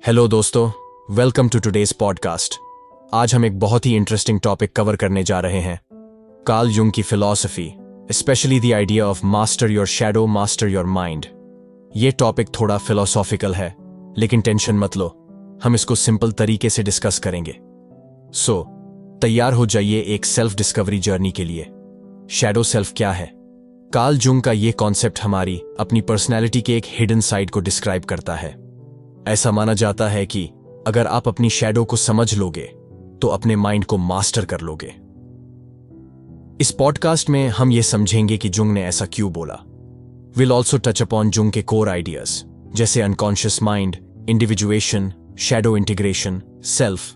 Hello दोस्तों, welcome to today's podcast. आज हम एक बहुत ही इंटरेस्टिंग टॉपिक कवर करने जा रहे हैं, कार्ल जुंग की philosophy, specially the idea of master your shadow, master your mind. ये टॉपिक थोड़ा फिलोसॉफिकल है, लेकिन टेंशन मत लो, हम इसको सिंपल तरीके से डिस्कस करेंगे। सो तैयार हो जाइए एक सेल्फ डिस्कवरी जर्नी के लिए। शैडो सेल्फ क्या है? कार्ल जुंग का ये कॉन्सेप्ट हमारी अपनी पर्सनैलिटी के एक हिडन साइड को डिस्क्राइब करता है। ऐसा माना जाता है कि अगर आप अपनी शैडो को समझ लोगे तो अपने माइंड को मास्टर कर लोगे। इस पॉडकास्ट में हम ये समझेंगे कि जुंग ने ऐसा क्यों बोला। Will also touch upon Jung के कोर आइडियाज जैसे unconscious mind, individuation, shadow integration, self,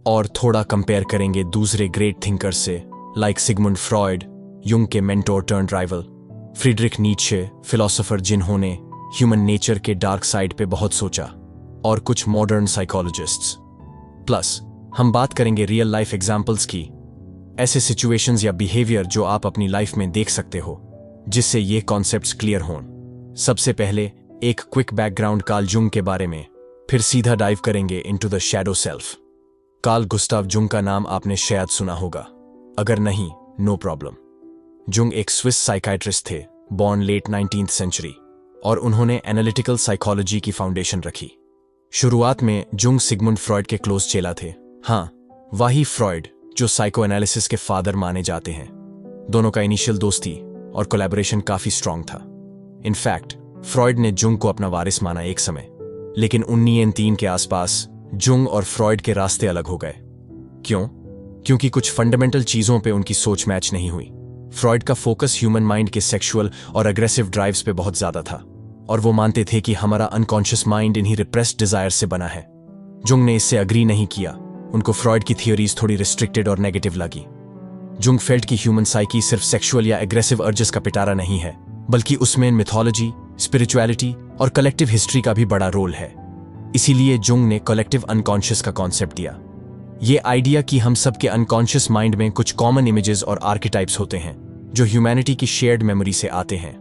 और थोड़ा कंपेयर करेंगे दूसरे ग्रेट थिंकर्स से लाइक सिगमुंड फ्रॉयड, युंग के mentor turn rival, Friedrich Nietzsche, philosopher जिन्होंने ह्यूमन नेचर के डार्क साइड पे बहुत सोचा, और कुछ मॉडर्न साइकोलॉजिस्ट्स। प्लस हम बात करेंगे रियल लाइफ एग्जाम्पल्स की, ऐसे सिचुएशंस या बिहेवियर जो आप अपनी लाइफ में देख सकते हो जिससे ये कॉन्सेप्ट्स क्लियर हों। सबसे पहले एक क्विक बैकग्राउंड कार्ल जुंग के बारे में, फिर सीधा डाइव करेंगे into the shadow self. Carl Gustav Jung का नाम आपने शायद सुना होगा, अगर नहीं नो प्रॉब्लम। जुंग एक स्विस साइकाइट्रिस्ट थे, बॉर्न लेट 19th सेंचुरी, और उन्होंने एनालिटिकल साइकोलॉजी की फाउंडेशन रखी। शुरुआत में जुंग सिगमुंड फ्रॉयड के क्लोज चेला थे। हाँ, वही फ्रॉयड जो साइको एनालिसिस के फादर माने जाते हैं। दोनों का इनिशियल दोस्ती और कोलैबोरेशन काफी स्ट्रांग था। इनफैक्ट फ्रॉयड ने जुंग को अपना वारिस माना एक समय, लेकिन 1903 के आसपास जुंग और फ्रॉयड के रास्ते अलग हो गए। क्यों? क्योंकि कुछ फंडामेंटल चीजों पे उनकी सोच मैच नहीं हुई। फ्रॉयड का फोकस ह्यूमन माइंड के सेक्सुअल और अग्रेसिव ड्राइव्स पे बहुत ज्यादा था, और वो मानते थे कि हमारा अनकॉन्शियस माइंड इन्हीं रिप्रेस्ड डिजायर से बना है। जुंग ने इससे अग्री नहीं किया। उनको फ्रॉयड की थियोरीज थोड़ी रिस्ट्रिक्टेड और नेगेटिव लगी। जुंग फेल्ट की ह्यूमन साइकी सिर्फ सेक्सुअल या एग्रेसिव अर्जेस का पिटारा नहीं है, बल्कि उसमें मिथोलॉजी, स्पिरिचुअलिटी और कलेक्टिव हिस्ट्री का भी बड़ा रोल है। इसीलिए जुंग ने कलेक्टिव अनकॉन्शियस का कॉन्सेप्ट दिया। ये आइडिया कि हम सबके अनकॉन्शियस माइंड में कुछ कॉमन इमेजेस और आर्किटाइप्स होते हैं जो ह्यूमैनिटी की शेयर्ड मेमोरी से आते हैं।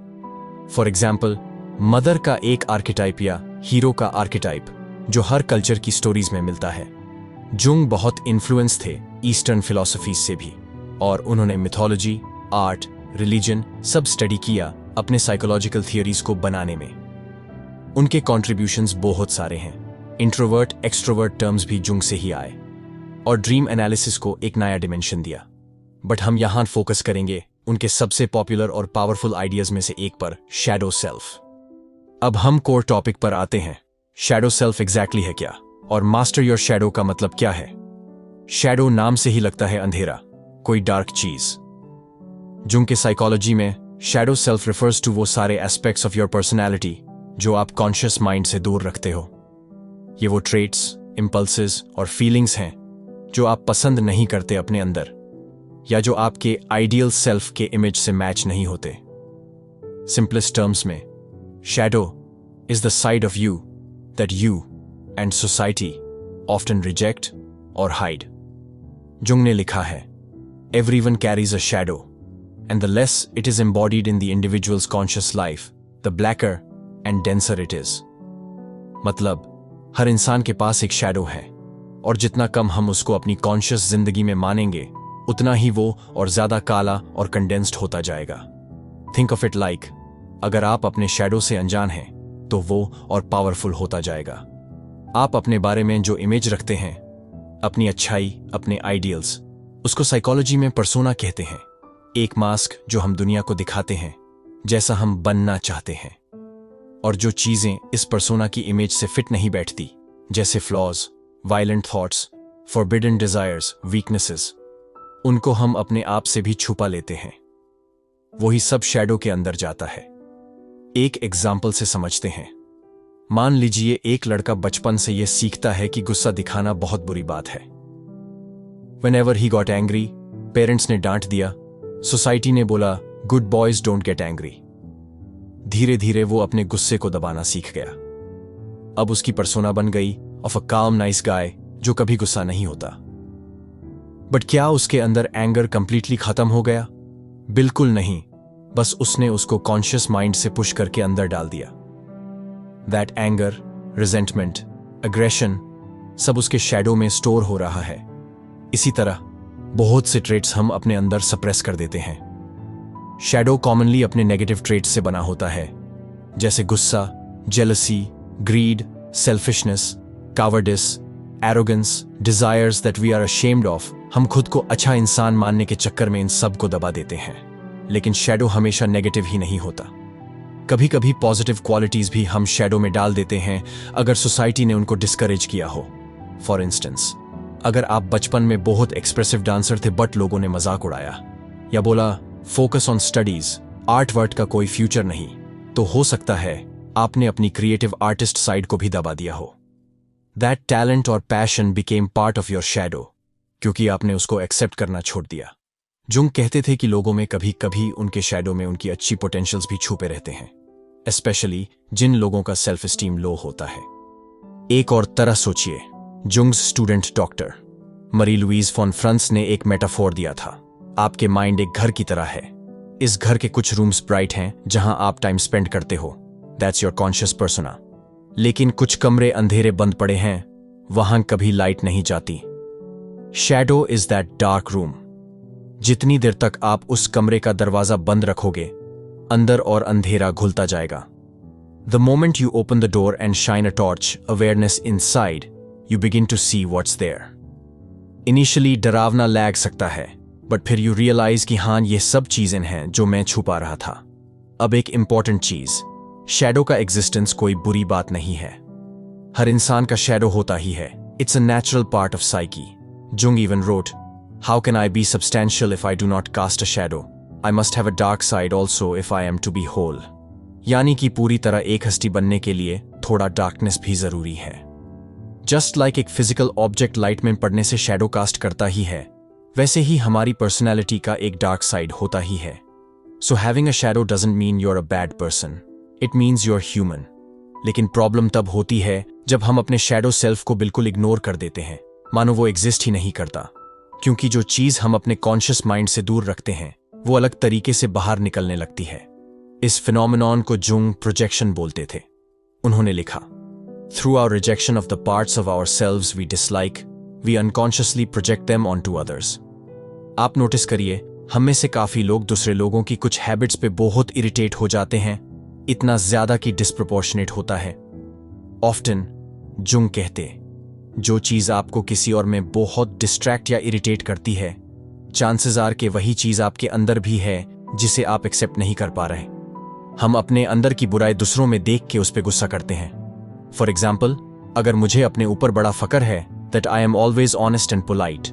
फॉर एग्जाम्पल, मदर का एक आर्किटाइप या हीरो का आर्किटाइप जो हर कल्चर की स्टोरीज में मिलता है। जुंग बहुत इन्फ्लुएंस थे ईस्टर्न फिलॉसफीज से भी, और उन्होंने मिथोलॉजी, आर्ट, रिलीजन सब स्टडी किया अपने साइकोलॉजिकल थियोरीज को बनाने में। उनके कॉन्ट्रीब्यूशंस बहुत सारे हैं। इंट्रोवर्ट एक्सट्रोवर्ट टर्म्स भी जुंग से ही आए, और ड्रीम एनालिसिस को एक नया डिमेंशन दिया। बट हम यहां फोकस करेंगे उनके सबसे पॉपुलर और पावरफुल आइडियाज में से एक पर, शैडो सेल्फ। अब हम कोर टॉपिक पर आते हैं। शैडो सेल्फ एग्जैक्टली है क्या, और मास्टर योर शैडो का मतलब क्या है? शैडो नाम से ही लगता है अंधेरा, कोई डार्क चीज। जुंग के साइकोलॉजी में शैडो सेल्फ रिफर्स टू वो सारे एस्पेक्ट्स ऑफ योर पर्सनैलिटी जो आप कॉन्शियस माइंड से दूर रखते हो। ये वो ट्रेट्स, इंपल्सेस और फीलिंग्स हैं जो आप पसंद नहीं करते अपने अंदर, या जो आपके आइडियल सेल्फ के इमेज से मैच नहीं होते। सिंपलेस्ट टर्म्स में, shadow is the side of you that you and society often reject or hide. Jung ने लिखा है, everyone carries a shadow, and the less it is embodied in the individual's conscious life, the blacker and denser it is. मतलब हर इंसान के पास एक shadow है, और जितना कम हम उसको अपनी कॉन्शियस जिंदगी में मानेंगे, उतना ही वो और ज्यादा काला और कंडेंस्ड होता जाएगा। थिंक ऑफ इट लाइक, अगर आप अपने शैडो से अनजान हैं तो वो और पावरफुल होता जाएगा। आप अपने बारे में जो इमेज रखते हैं, अपनी अच्छाई, अपने आइडियल्स, उसको साइकोलॉजी में पर्सोना कहते हैं। एक मास्क जो हम दुनिया को दिखाते हैं जैसा हम बनना चाहते हैं, और जो चीजें इस पर्सोना की इमेज से फिट नहीं बैठती, जैसे flaws, violent thoughts, forbidden desires, weaknesses, उनको हम अपने आप से भी छुपा लेते हैं। वही सब शैडो के अंदर जाता है। एक एग्जाम्पल से समझते हैं। मान लीजिए एक लड़का बचपन से यह सीखता है कि गुस्सा दिखाना बहुत बुरी बात है। Whenever he got angry, parents ने डांट दिया, सोसाइटी ने बोला good boys don't get angry. धीरे धीरे वो अपने गुस्से को दबाना सीख गया। अब उसकी पर्सोना बन गई ऑफ अ काम नाइस गाय जो कभी गुस्सा नहीं होता। बट क्या उसके अंदर एंगर कंप्लीटली खत्म हो गया? बिल्कुल नहीं, बस उसने उसको कॉन्शियस माइंड से पुश करके अंदर डाल दिया। दैट एंगर, रिजेंटमेंट, एग्रेशन, सब उसके शैडो में स्टोर हो रहा है। इसी तरह बहुत से ट्रेट्स हम अपने अंदर सप्रेस कर देते हैं। शैडो कॉमनली अपने नेगेटिव ट्रेट्स से बना होता है, जैसे गुस्सा, jealousy, greed, selfishness, cowardice, arrogance, desires that we are ashamed of. हम खुद को अच्छा इंसान मानने के चक्कर में इन सब को दबा देते हैं। लेकिन शैडो हमेशा नेगेटिव ही नहीं होता। कभी कभी पॉजिटिव क्वालिटीज भी हम शैडो में डाल देते हैं अगर सोसाइटी ने उनको डिस्करेज किया हो। फॉर इंस्टेंस, अगर आप बचपन में बहुत एक्सप्रेसिव डांसर थे बट लोगों ने मजाक उड़ाया या बोला फोकस ऑन स्टडीज, आर्ट वर्ट का कोई फ्यूचर नहीं, तो हो सकता है आपने अपनी क्रिएटिव आर्टिस्ट साइड को भी दबा दिया हो। दैट टैलेंट और passion became part of your shadow, क्योंकि आपने उसको एक्सेप्ट करना छोड़ दिया। जुंग कहते थे कि लोगों में कभी कभी उनके शैडो में उनकी अच्छी पोटेंशियल्स भी छुपे रहते हैं, स्पेशली जिन लोगों का सेल्फ एस्टीम लो होता है। एक और तरह सोचिए, जुंग्स स्टूडेंट डॉक्टर मरी लुईज फॉन फ्रांस ने एक मेटाफोर दिया था। आपके माइंड एक घर की तरह है। इस घर के कुछ रूम्स ब्राइट हैं जहां आप टाइम स्पेंड करते हो, दैट्स योर कॉन्शियस पर्सोना। लेकिन कुछ कमरे अंधेरे बंद पड़े हैं, वहां कभी लाइट नहीं जाती। Shadow is that dark room. जितनी देर तक आप उस कमरे का दरवाजा बंद रखोगे, अंदर और अंधेरा घुलता जाएगा। The moment you open the door and shine a torch awareness inside, you begin to see what's there. Initially डरावना लैग सकता है, बट फिर यू रियलाइज कि हाँ, ये सब चीजें हैं जो मैं छुपा रहा था। अब एक इंपॉर्टेंट चीज, शैडो का एग्जिस्टेंस कोई बुरी बात नहीं है। हर इंसान का शैडो होता ही है। It's a natural part of psyche. Jung even wrote, how can I be substantial if I do not cast a shadow? I must have a dark side also if I am to be whole. यानी कि पूरी तरह एक हस्ती बनने के लिए थोड़ा डार्कनेस भी जरूरी है। जस्ट लाइक एक फिजिकल ऑब्जेक्ट लाइट में पड़ने से शैडो कास्ट करता ही है, वैसे ही हमारी पर्सनैलिटी का एक डार्क साइड होता ही है। So having a shadow doesn't mean you're a bad person, it means you're human. लेकिन प्रॉब्लम तब होती है जब हम अपने शैडो सेल्फ को बिल्कुल इग्नोर कर देते हैं, मानो वो एग्जिस्ट ही नहीं करता। क्योंकि जो चीज हम अपने कॉन्शियस माइंड से दूर रखते हैं, वो अलग तरीके से बाहर निकलने लगती है। इस फिनोमिनॉन को जुंग प्रोजेक्शन बोलते थे। उन्होंने लिखा, through our rejection of the parts of our selves we dislike, we unconsciously project them on to others. आप नोटिस करिए, हम में से काफी लोग दूसरे लोगों की कुछ हैबिट्स पे बहुत इरिटेट हो जाते हैं, इतना ज्यादा कि डिस्प्रोपोर्शनेट होता है। ऑफ्टन जुंग कहते, जो चीज आपको किसी और में बहुत डिस्ट्रैक्ट या इरिटेट करती है, चांसेस आर के वही चीज आपके अंदर भी है जिसे आप एक्सेप्ट नहीं कर पा रहे। हम अपने अंदर की बुराई दूसरों में देख के उस पर गुस्सा करते हैं। फॉर एग्जाम्पल, अगर मुझे अपने ऊपर बड़ा फकर है that I am always honest and polite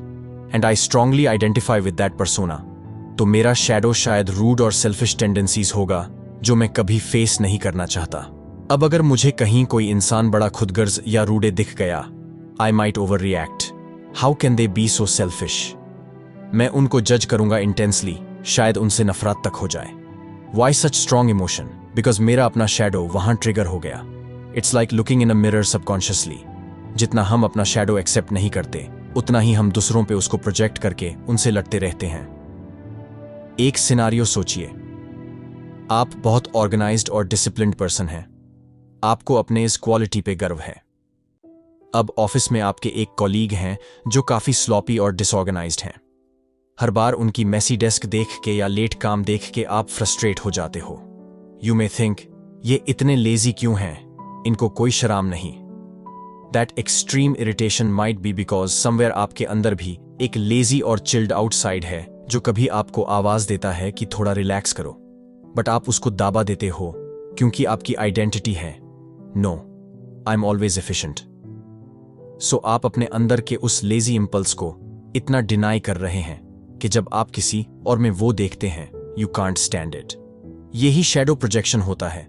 and I strongly identify with that persona, तो मेरा शैडो शायद रूड और सेल्फिश टेंडेंसीज होगा जो मैं कभी फेस नहीं करना चाहता। अब अगर मुझे कहीं कोई इंसान बड़ा खुदगर्ज या रूडे दिख गया, I might over react, how can they B so selfish. मैं उनको जज करूंगा इंटेंसली, शायद उनसे नफरत तक हो जाए। Why such strong emotion? Because मेरा अपना शैडो वहां ट्रिगर हो गया। It's like looking in a mirror subconsciously. जितना हम अपना शैडो एक्सेप्ट नहीं करते, उतना ही हम दूसरों पे उसको प्रोजेक्ट करके उनसे लड़ते रहते हैं। एक सिनारियो सोचिए, आप बहुत ऑर्गेनाइज्ड और डिसिप्लिन्ड पर्सन हैं। आपको अपने इस क्वालिटी पे गर्व है। अब ऑफिस में आपके एक कॉलीग हैं जो काफी स्लॉपी और डिसऑर्गेनाइज्ड हैं। हर बार उनकी मेसी डेस्क देख के या लेट काम देख के आप फ्रस्ट्रेट हो जाते हो। यू मे थिंक, ये इतने लेजी क्यों हैं, इनको कोई शराम नहीं। That extreme irritation might be because somewhere आपके अंदर भी एक लेजी और चिल्ड आउट साइड है जो कभी आपको आवाज देता है कि थोड़ा रिलैक्स करो, बट आप उसको दाबा देते हो क्योंकि आपकी आइडेंटिटी है, no, I am always efficient. So आप अपने अंदर के उस लेजी इंपल्स को इतना डिनाई कर रहे हैं कि जब आप किसी और में वो देखते हैं, यू कांट स्टैंड इट। यही शैडो प्रोजेक्शन होता है।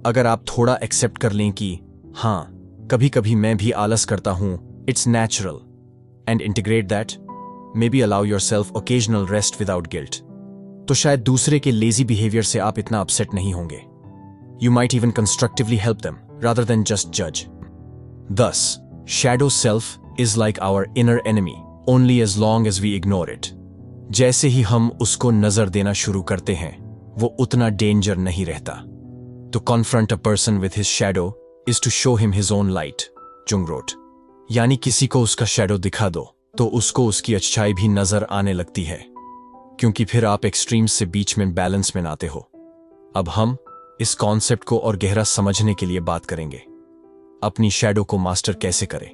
अगर आप थोड़ा एक्सेप्ट कर लें कि हाँ, कभी कभी मैं भी आलस करता हूं, it's natural, and integrate that, may be allow your self occasional rest without guilt, तो शायद दूसरे के लेजी बिहेवियर से आप इतना अपसेट नहीं होंगे। You might even constructively help them rather than just जज। Thus, shadow self is like our inner enemy, only as long as we ignore it. जैसे ही हम उसको नजर देना शुरू करते हैं, वो उतना डेंजर नहीं रहता। To confront a person with his shadow is to show him his own light. Jung wrote. यानी किसी को उसका शैडो दिखा दो तो उसको उसकी अच्छाई भी नजर आने लगती है, क्योंकि फिर आप एक्सट्रीम्स से बीच में बैलेंस में आते हो। अब हम इस कॉन्सेप्ट को और गहरा समझने के लिए बात करेंगे, अपनी शैडो को मास्टर कैसे करें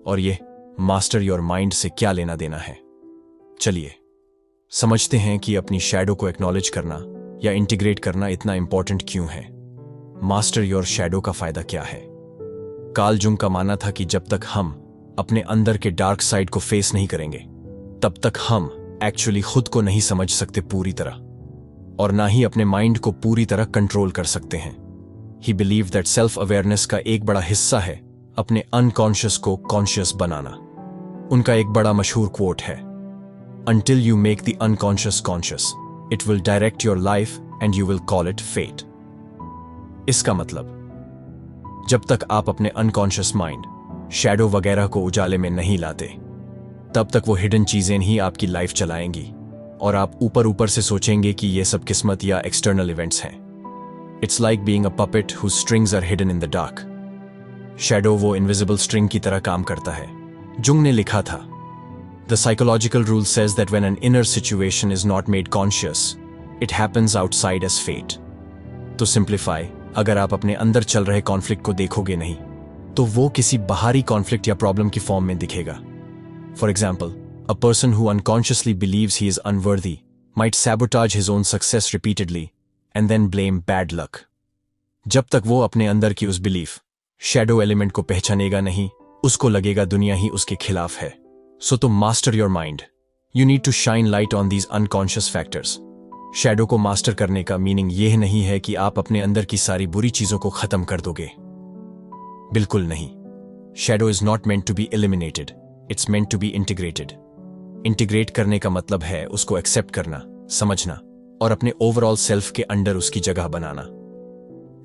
और ये मास्टर योर माइंड से क्या लेना देना है। चलिए समझते हैं कि अपनी शैडो को एक्नॉलेज करना या इंटीग्रेट करना इतना इंपॉर्टेंट क्यों है। मास्टर योर शैडो का फायदा क्या है। कार्ल जुंग का मानना था कि जब तक हम अपने अंदर के डार्क साइड को फेस नहीं करेंगे तब तक हम एक्चुअली खुद को नहीं समझ सकते पूरी तरह, और ना ही अपने माइंड को पूरी तरह कंट्रोल कर सकते हैं। ही बिलीव दैट सेल्फ अवेयरनेस का एक बड़ा हिस्सा है अपने अनकॉन्शियस को कॉन्शियस बनाना। उनका एक बड़ा मशहूर कोट है, Until you make the unconscious conscious, it will direct your life and you will call it fate. इसका मतलब जब तक आप अपने अनकॉन्शियस माइंड, शैडो वगैरह को उजाले में नहीं लाते तब तक वो हिडन चीजें ही आपकी लाइफ चलाएंगी और आप ऊपर ऊपर से सोचेंगे कि ये सब किस्मत या एक्सटर्नल इवेंट्स हैं। It's like being a puppet whose strings are hidden in the dark. Shadow वो इनविजिबल स्ट्रिंग की तरह काम करता है। जुंग ने लिखा था, The psychological rule says that when an inner situation is not made conscious, it happens outside as fate. तो simplify, अगर आप अपने अंदर चल रहे कॉन्फ्लिक्ट को देखोगे नहीं तो वो किसी बाहरी कॉन्फ्लिक्ट या प्रॉब्लम की फॉर्म में दिखेगा। For example, a person who unconsciously believes he is unworthy might sabotage his own success repeatedly and then blame bad luck. जब तक वो अपने अंदर की उस बिलीफ, शैडो एलिमेंट को पहचानेगा नहीं, उसको लगेगा दुनिया ही उसके खिलाफ है। So to master your mind, you need to shine light on these unconscious factors. Shadow को मास्टर करने का मीनिंग यह नहीं है कि आप अपने अंदर की सारी बुरी चीजों को खत्म कर दोगे। बिल्कुल नहीं। Shadow is not meant to be eliminated, it's meant to be integrated. Integrate करने का मतलब है उसको एक्सेप्ट करना, समझना और अपने ओवरऑल सेल्फ के अंडर उसकी जगह बनाना।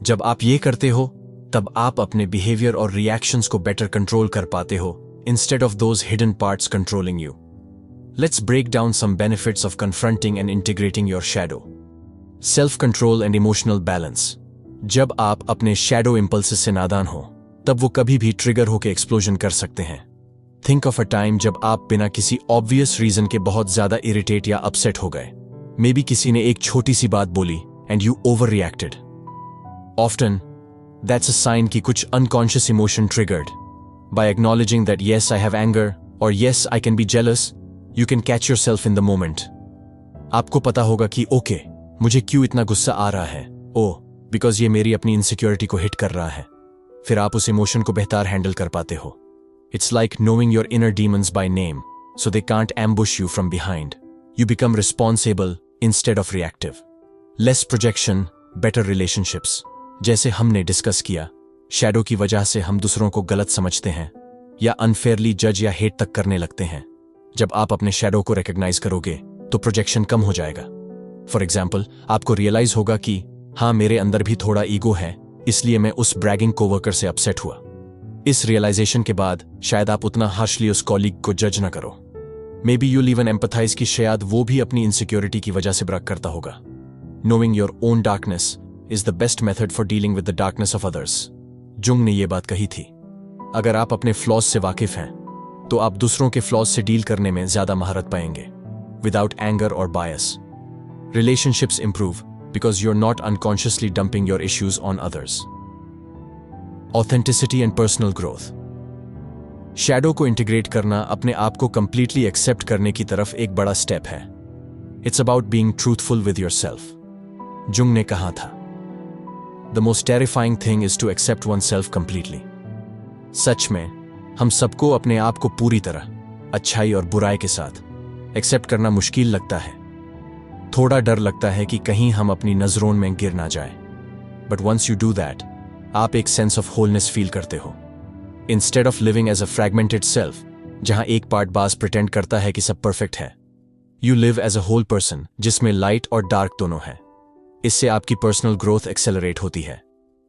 जब आप ये करते हो तब आप अपने बिहेवियर और रिएक्शंस को बेटर कंट्रोल कर पाते हो instead of those hidden parts controlling you. Let's break down some benefits of confronting and integrating your shadow. Self-control and emotional balance. जब आप अपने shadow impulses से नादान हो, तब वो कभी भी ट्रिगर होकर एक्सप्लोजन कर सकते हैं। Think of a time जब आप बिना किसी obvious reason के बहुत ज्यादा irritate या upset हो गए। Maybe किसी ने एक छोटी सी बात बोली and you overreacted. Often, that's a sign कि कुछ unconscious emotion triggered. By acknowledging that yes, I have anger or yes, I can be jealous, you can catch yourself in the moment. आपको पता होगा कि ओके, मुझे क्यों इतना गुस्सा आ रहा है, बिकॉज ये मेरी अपनी इनसिक्योरिटी को हिट कर रहा है। फिर आप उस इमोशन को बेहतर हैंडल कर पाते हो। It's like knowing your inner demons by name, so they can't ambush you from behind. You become responsible instead of reactive. Less projection, better relationships. जैसे हमने डिस्कस किया, शैडो की वजह से हम दूसरों को गलत समझते हैं या अनफेयरली जज या हेट तक करने लगते हैं। जब आप अपने शैडो को रिकॉग्नाइज करोगे तो प्रोजेक्शन कम हो जाएगा। फॉर एग्जाम्पल, आपको रियलाइज होगा कि हाँ, मेरे अंदर भी थोड़ा ईगो है, इसलिए मैं उस ब्रैगिंग कोवर्कर से अपसेट हुआ। इस रियलाइजेशन के बाद शायद आप उतना हार्शली उस कॉलीग को जज ना करो। Maybe you'll even empathize कि शायद वो भी अपनी इनसिक्योरिटी की वजह से ब्रैग करता होगा। Knowing your own darkness is the best method for dealing with the darkness of others. Jung ने यह बात कही थी, अगर आप अपने फ्लॉज से वाकिफ हैं तो आप दूसरों के फ्लॉज से डील करने में ज्यादा महारत पाएंगे, विदाउट एंगर और bias. Relationships improve because you are not unconsciously dumping your issues on others. Authenticity and personal growth. Shadow को इंटीग्रेट करना अपने आप को कंप्लीटली एक्सेप्ट करने की तरफ एक बड़ा स्टेप है। It's about being truthful with yourself. Jung ने कहा था, The most terrifying thing is to accept oneself completely. सच में हम सबको अपने आप को पूरी तरह अच्छाई और बुराई के साथ एक्सेप्ट करना मुश्किल लगता है। थोड़ा डर लगता है कि कहीं हम अपनी नजरों में गिर ना जाए। But once you do that, आप एक सेंस ऑफ होलनेस फील करते हो। Instead of living as a fragmented self, जहां एक पार्ट बाज प्रिटेंड करता है कि सब परफेक्ट है, you live as a whole person जिसमें लाइट और डार्क दोनों है। इससे आपकी पर्सनल ग्रोथ एक्सेलरेट होती है।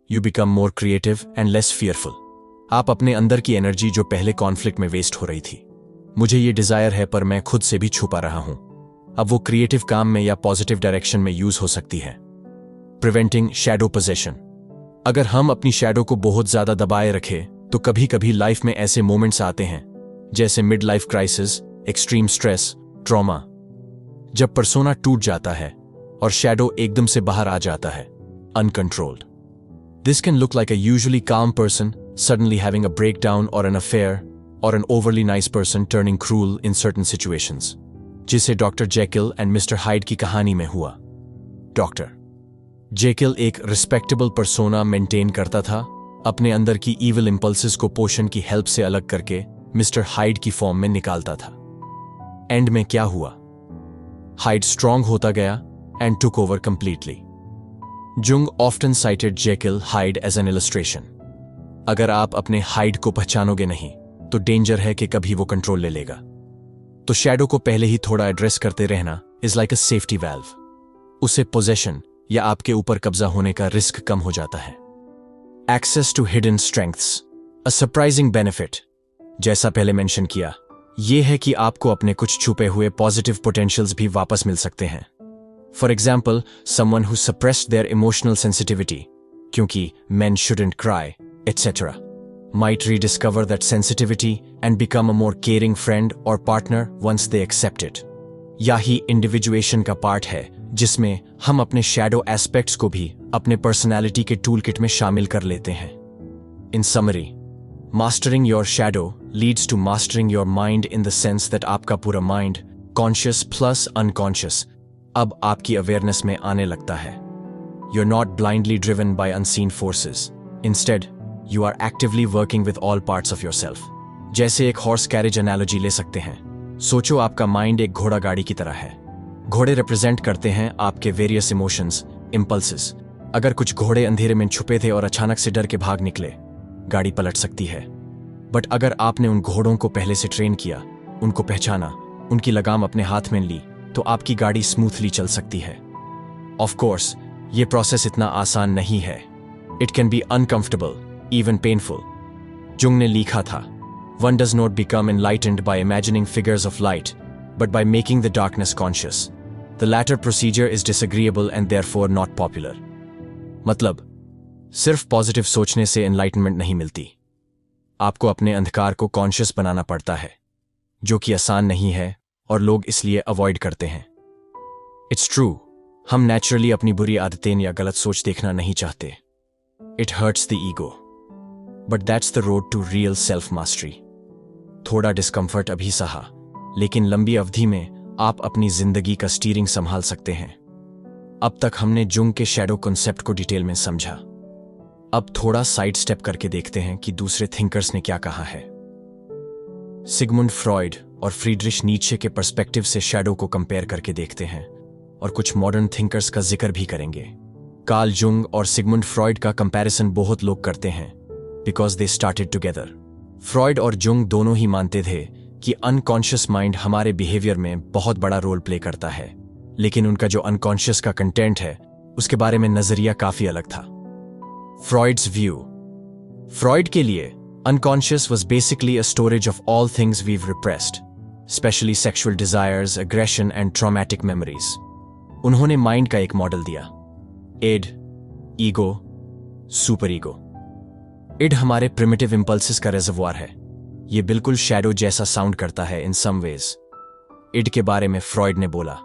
You become more creative and less fearful. आप अपने अंदर की एनर्जी जो पहले कॉन्फ्लिक्ट में वेस्ट हो रही थी, मुझे ये डिजायर है पर मैं खुद से भी छुपा रहा हूं, अब वो क्रिएटिव काम में या पॉजिटिव डायरेक्शन में यूज हो सकती है। Preventing shadow possession. अगर हम अपनी शैडो को बहुत ज्यादा दबाए रखें तो कभी कभी लाइफ में ऐसे मोमेंट्स आते हैं जैसे mid life crisis, extreme stress, trauma, जब पर्सोना टूट जाता है और शैडो एकदम से बाहर आ जाता है, uncontrolled. This can look like a usually काम person suddenly having a breakdown or an affair, or an overly nice person turning cruel in certain situations, जिसे doctor Jekyll and mister hide की कहानी में हुआ। डॉक्टर जेकिल एक respectable persona maintain करता था, अपने अंदर की इविल इंपल्सेस को पोशन की हेल्प से अलग करके मिस्टर हाइड की फॉर्म में निकालता था। एंड में क्या हुआ? हाइड स्ट्रांग होता गया and took over completely. Jung often cited Jekyll Hyde as an illustration. अगर आप अपने हाइड को पहचानोगे नहीं तो डेंजर है कि कभी वो कंट्रोल ले लेगा। तो शैडो को पहले ही थोड़ा एड्रेस करते रहना is like a safety valve. उसे पोजेशन या आपके ऊपर कब्जा होने का रिस्क कम हो जाता है। Access to hidden strengths, a surprising benefit. जैसा पहले मेंशन किया, यह है कि आपको अपने कुछ छुपे हुए पॉजिटिव पोटेंशियल्स भी वापस मिल सकते हैं। For example, someone who suppressed their emotional sensitivity, क्योंकि men shouldn't cry, etc., might rediscover that sensitivity and become a more caring friend or partner once they accept it. यही इंडिविजुएशन का part है जिसमें हम अपने शैडो एस्पेक्ट्स को भी अपने पर्सनालिटी के टूल किट में शामिल कर लेते हैं। In summary, mastering your shadow leads to mastering your mind in the sense that आपका पूरा माइंड, कॉन्शियस प्लस अनकॉन्शियस, अब आपकी अवेयरनेस में आने लगता है। You're not blindly driven by unseen forces. Instead, you are actively working with all parts of yourself. जैसे एक हॉर्स कैरेज एनालॉजी ले सकते हैं। सोचो आपका माइंड एक घोड़ा गाड़ी की तरह है। घोड़े रिप्रेजेंट करते हैं आपके वेरियस इमोशंस, इम्पल्सेस। अगर कुछ घोड़े अंधेरे में छुपे थे और अचानक से डर के भाग निकले, गाड़ी पलट सकती है। बट अगर आपने उन घोड़ों को पहले से ट्रेन किया, उनको पहचाना, उनकी लगाम अपने हाथ में ली, तो आपकी गाड़ी स्मूथली चल सकती है। ऑफ कोर्स, ये प्रोसेस इतना आसान नहीं है। It can be uncomfortable, even painful. Jung ने लिखा था, one does not become enlightened by imagining figures of light, but by making the darkness conscious. The latter procedure is disagreeable and therefore not popular. मतलब, सिर्फ positive सोचने से enlightenment नहीं मिलती। आपको अपने अंधकार को कॉन्शियस बनाना पड़ता है, जो कि आसान नहीं है और लोग इसलिए अवॉइड करते हैं। इट्स ट्रू, हम नेचुरली अपनी बुरी आदतें या गलत सोच देखना नहीं चाहते। It hurts the ego, but that's the road to real self mastery. थोड़ा डिस्कम्फर्ट अभी सहा, लेकिन लंबी अवधि में आप अपनी जिंदगी का स्टीयरिंग संभाल सकते हैं। अब तक हमने जुंग के शैडो कॉन्सेप्ट को डिटेल में समझा। अब थोड़ा साइड स्टेप करके देखते हैं कि दूसरे थिंकर्स ने क्या कहा है। सिगमुंड फ्रॉइड और फ्रीड्रिश नीत्शे के पर्सपेक्टिव से शैडो को कंपेयर करके देखते हैं और कुछ मॉडर्न थिंकर्स का जिक्र भी करेंगे। कार्ल जुंग और सिगमुंड फ्रॉइड का कंपैरिजन बहुत लोग करते हैं because they started together. Freud और जुंग दोनों ही मानते थे कि अनकॉन्शियस माइंड हमारे बिहेवियर में बहुत बड़ा रोल प्ले करता है, लेकिन उनका जो अनकॉन्शियस का कंटेंट है उसके बारे में नजरिया काफी अलग था। फ्रॉइड्स व्यू, फ्रॉइड के लिए unconscious was basically a storage of all things we've repressed, especially sexual desires, aggression and traumatic memories. उन्होंने माइंड का एक मॉडल दिया, id, ego, super ego. Id हमारे प्रिमिटिव इंपल्सेस का रिजर्वॉर है। ये बिल्कुल शैडो जैसा साउंड करता है इन सम वेज। इड के बारे में फ्रॉइड ने बोला,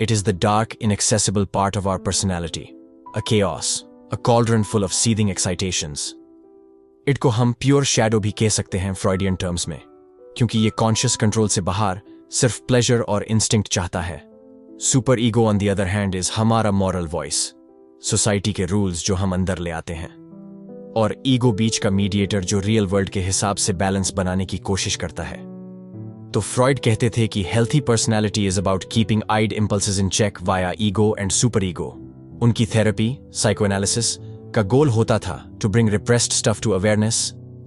it is the dark inaccessible part of our personality, a chaos, a cauldron full of seething excitations. It को हम प्योर शैडो भी कह सकते हैं फ्रॉइडियन टर्म्स में, क्योंकि ये कॉन्शियस कंट्रोल से बाहर सिर्फ प्लेजर और इंस्टिंक्ट चाहता है। Super ego on the other hand is हमारा मॉरल वॉइस, सोसाइटी के रूल्स जो हम अंदर ले आते हैं, और ईगो बीच का मीडिएटर जो रियल वर्ल्ड के हिसाब से बैलेंस बनाने की कोशिश करता है। तो फ्रॉइड कहते थे कि healthy personality is about keeping id impulses in check via ego and super ego. उनकी थेरेपी, साइकोएनालिसिस का गोल होता था to bring repressed stuff to awareness,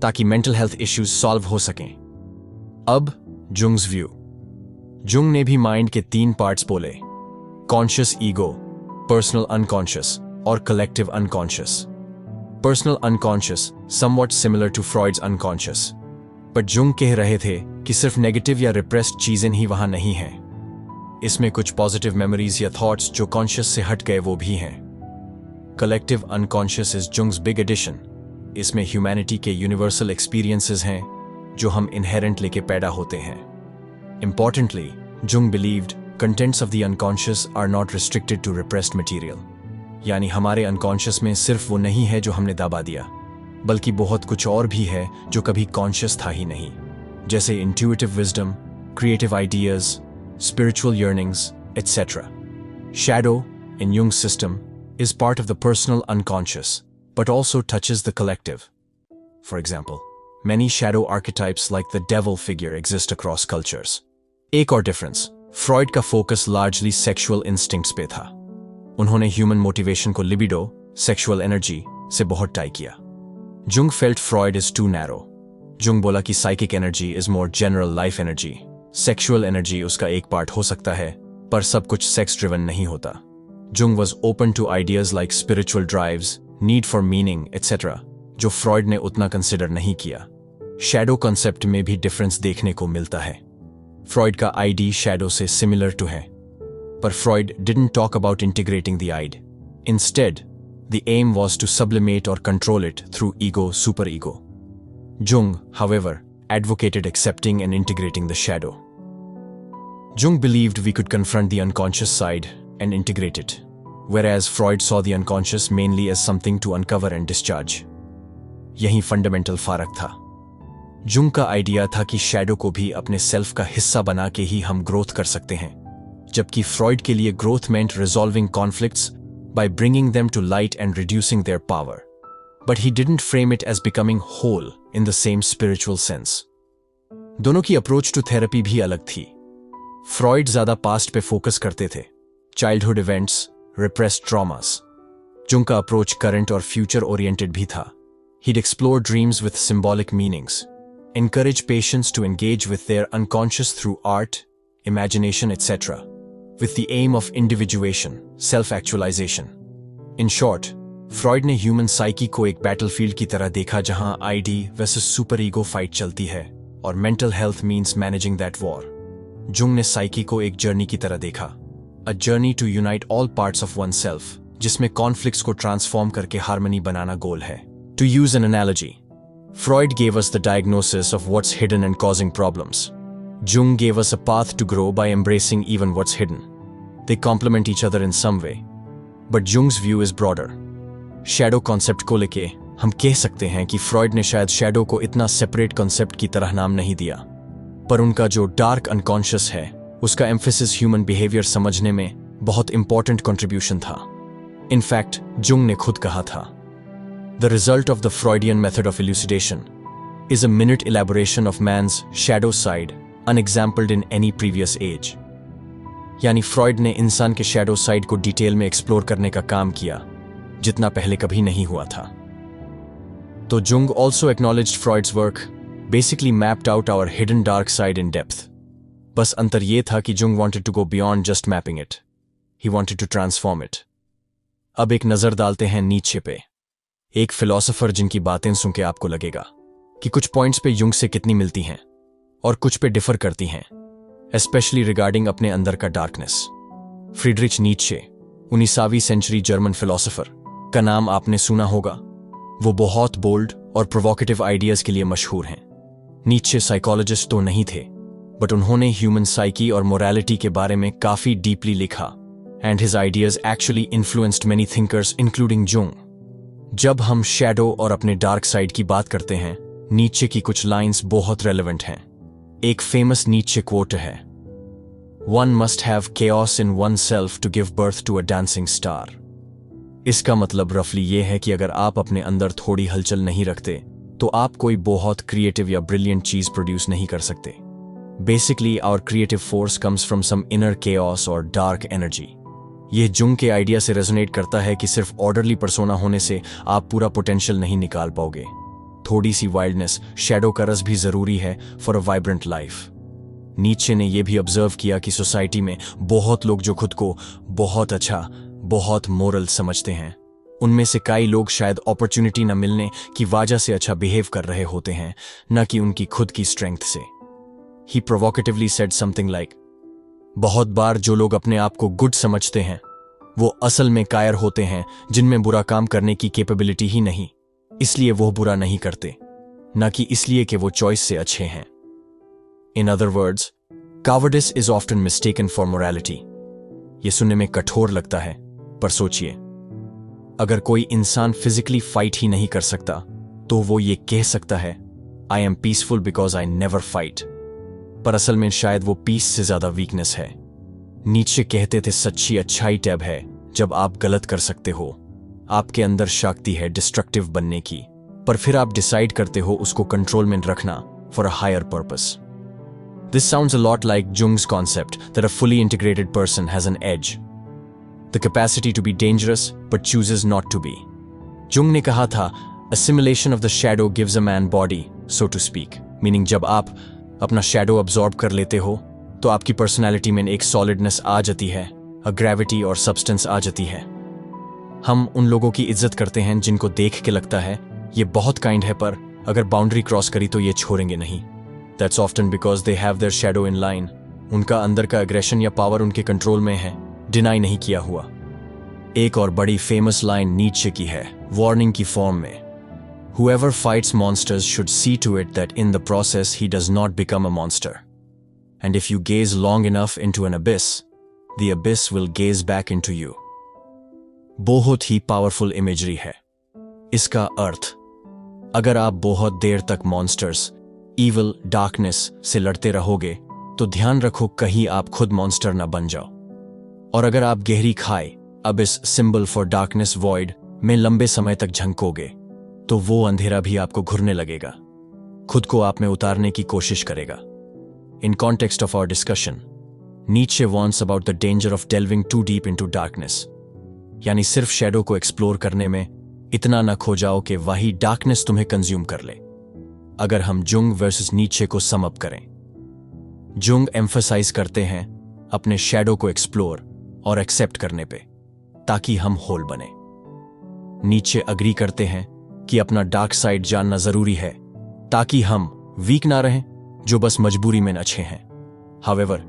ताकि मेंटल हेल्थ इश्यूज सॉल्व हो सकें। अब जुंग्स व्यू। जुंग ने भी माइंड के 3 पार्ट्स बोले, कॉन्शियस ईगो, पर्सनल अनकॉन्शियस और collective unconscious. Personal unconscious somewhat similar to Freud's unconscious, but Jung कह रहे थे कि सिर्फ नेगेटिव या रिप्रेस्ड चीजें ही वहां नहीं हैं। इसमें कुछ पॉजिटिव मेमोरीज या थॉट्स जो कॉन्शियस से हट गए वो भी हैं। Collective unconscious is Jung's big addition. इसमें ह्यूमैनिटी के यूनिवर्सल एक्सपीरियंसेस हैं जो हम इनहेरेंट लेके पैदा होते हैं। Importantly, Jung believed contents of the unconscious are not restricted to repressed material. यानी हमारे अनकॉन्शियस में सिर्फ वो नहीं है जो हमने दबा दिया, बल्कि बहुत कुछ और भी है जो कभी कॉन्शियस था ही नहीं, जैसे intuitive wisdom, creative ideas, spiritual yearnings, etc. Shadow, in Jung's system, is part of the personal unconscious, but also touches the collective. For example, many shadow archetypes like the devil figure exist across cultures. एक और difference, Freud का focus largely sexual instincts पे था। उन्होंने human motivation को libido, sexual energy से बहुत tie किया। Jung felt Freud is too narrow. Jung बोला कि psychic energy is more general life energy, sexual energy उसका एक पार्ट हो सकता है, पर सब कुछ सेक्स ड्रिवन नहीं होता। Jung was open to ideas like spiritual drives, need for meaning etcetera, जो फ्रॉइड ने उतना कंसिडर नहीं किया। शैडो कॉन्सेप्ट में भी डिफरेंस देखने को मिलता है। फ्रॉइड का आईडी शैडो से सिमिलर टू है, पर Freud didn't talk about integrating the id. Instead, the aim was to sublimate और control it through ego, super ego. Jung, however, advocated accepting and integrating the shadow. Jung believed we could confront the unconscious side and integrate it, whereas Freud saw the unconscious mainly as something to uncover and discharge. यही fundamental फर्क था। Jung का idea था कि shadow को भी अपने self का हिस्सा बना के ही हम ग्रोथ कर सकते हैं, जबकि फ्रॉइड के लिए growth meant resolving conflicts by bringing them to light and reducing their power. But he didn't frame it as becoming whole in the same spiritual sense. दोनों की अप्रोच टू थेरेपी भी अलग थी। फ्रॉइड ज्यादा past पे focus करते थे, childhood events, repressed traumas. Jung का अप्रोच करंट और फ्यूचर ओरिएंटेड भी था। He'd explore dreams with symbolic meanings, encourage patients to engage with their unconscious through art, imagination, etc., with the aim of individuation, self-actualization. In short, Freud ने human psyche को एक battlefield की तरह देखा जहां id versus super ego fight चलती है और mental health means managing that war. Jung ने साइकी को एक जर्नी की तरह देखा, a journey to unite all parts of one self, जिसमें कॉन्फ्लिक्ट्स को ट्रांसफॉर्म करके हार्मनी बनाना गोल है। To use an analogy, Freud gave us the diagnosis of what's hidden and causing problems. Jung gave us a path to grow by embracing even what's hidden. They complement each other in some way. But Jung's view is broader. Shadow concept को लेके हम कह सकते हैं कि Freud ने शायद shadow को इतना सेपरेट कॉन्सेप्ट की तरह नाम नहीं दिया, पर उनका जो डार्क अनकॉन्शियस है उसका एम्फेसिस ह्यूमन बिहेवियर समझने में बहुत इंपॉर्टेंट कंट्रीब्यूशन था। इनफैक्ट जुंग ने खुद कहा था, the result of the Freudian method of elucidation is a minute elaboration of man's shadow side unexampled in any previous age. यानी फ्रॉइड ने इंसान के शैडो साइड को डिटेल में एक्सप्लोर करने का काम किया जितना पहले कभी नहीं हुआ था। तो Jung also acknowledged Freud's work, basically mapped out our hidden dark side in depth. बस अंतर ये था कि Jung wanted to go beyond just mapping it. He wanted to transform it. अब एक नजर डालते हैं नीचे पे, एक फिलोसोफर जिनकी बातें सुन के आपको लगेगा कि कुछ पॉइंट्स पे जुंग से कितनी मिलती हैं और कुछ पे डिफर करती हैं, especially regarding अपने अंदर का डार्कनेस। फ्रीडरिच नीत्शे, 19वीं सेंचुरी जर्मन फिलोसोफर का नाम आपने सुना होगा। वो बहुत बोल्ड और प्रोवोकेटिव आइडियाज के लिए मशहूर हैं। नीत्शे साइकोलॉजिस्ट तो नहीं थे, बट उन्होंने ह्यूमन साइकी और मोरालिटी के बारे में काफी डीपली लिखा, and his ideas actually influenced many thinkers including Jung. जब हम शैडो और अपने डार्क साइड की बात करते हैं, नीत्शे की कुछ लाइंस बहुत रेलेवेंट हैं। एक फेमस नीत्शे क्वोट है, one must have chaos in oneself to give birth to a dancing star. इसका मतलब रफली ये है कि अगर आप अपने अंदर थोड़ी हलचल नहीं रखते तो आप कोई बहुत क्रिएटिव या ब्रिलियंट चीज प्रोड्यूस नहीं कर सकते। Basically our creative force comes from some inner chaos और डार्क एनर्जी। यह जुंग के आइडिया से रेजोनेट करता है कि सिर्फ ऑर्डरली पर्सोना होने से आप पूरा पोटेंशियल नहीं निकाल पाओगे। थोड़ी सी वाइल्डनेस, शैडो का रस भी जरूरी है for a vibrant life. Nietzsche ने यह भी ऑब्जर्व किया कि सोसाइटी में बहुत लोग जो खुद को बहुत अच्छा, बहुत मोरल समझते हैं, उनमें से कई लोग शायद अपॉर्चुनिटी न मिलने की वजह से अच्छा बिहेव कर रहे होते हैं, न कि उनकी खुद की स्ट्रेंथ से। ही प्रोवोकेटिवली सेड समथिंग लाइक, बहुत बार जो लोग अपने आप को गुड समझते हैं वो असल में कायर होते हैं जिनमें बुरा काम करने की कैपेबिलिटी ही नहीं। इसलिए वो बुरा नहीं करते, न कि इसलिए कि वो चॉइस से अच्छे हैं। In other words, cowardice is often mistaken for morality. ये सुनने में कठोर लगता है, पर सोचिए, अगर कोई इंसान फिजिकली फाइट ही नहीं कर सकता तो वो ये कह सकता है, I am peaceful because I never fight. पर असल में शायद वो पीस से ज्यादा वीकनेस है। नीचे कहते थे सच्ची अच्छाई टैब है जब आप गलत कर सकते हो। आपके अंदर शक्ति है डिस्ट्रक्टिव बनने की, पर फिर आप डिसाइड करते हो उसको कंट्रोल में रखना for a higher purpose. This sounds a lot like Jung's concept that a fully integrated person has an edge, the capacity to be dangerous but chooses not to be. Jung ने कहा था, assimilation of the shadow gives a man body, so to speak, meaning जब आप अपना shadow absorb कर लेते हो तो आपकी personality में एक solidness आ जाती है, a gravity और substance आ जाती है। हम उन लोगों की इज्जत करते हैं जिनको देख के लगता है ये बहुत काइंड है, पर अगर बाउंड्री क्रॉस करी तो ये छोड़ेंगे नहीं। That's often because they have their shadow in line. उनका अंदर का एग्रेशन या पावर उनके कंट्रोल में है, डिनाई नहीं किया हुआ। एक और बड़ी फेमस लाइन नीचे की है, वार्निंग की फॉर्म में। Whoever fights monsters should see to it that in the process he does not become a monster. And if you gaze long enough into an abyss, the abyss will gaze back into you. बहुत ही powerful imagery है। इसका अर्थ, अगर आप बहुत देर तक monsters, evil, darkness से लड़ते रहोगे तो ध्यान रखो कहीं आप खुद मॉन्स्टर ना बन जाओ। और अगर आप गहरी खाई, Abish symbol for darkness void, में लंबे समय तक झंकोगे तो वो अंधेरा भी आपको घुरने लगेगा, खुद को आप में उतारने की कोशिश करेगा। In context of our discussion, Nietzsche warns about the danger of delving too deep into darkness, यानी सिर्फ शैडो को एक्सप्लोर करने में इतना न खो जाओ कि वही डार्कनेस तुम्हें कंज्यूम कर ले। अगर हम जुंग वर्सेस नीचे को सम अप करें, जुंग एम्फसाइज करते हैं अपने शैडो को एक्सप्लोर और एक्सेप्ट करने पे, ताकि हम होल बने। नीचे अग्री करते हैं कि अपना डार्क साइड जानना जरूरी है ताकि हम वीक ना रहें, जो बस मजबूरी में अच्छे हैं। हावेवर,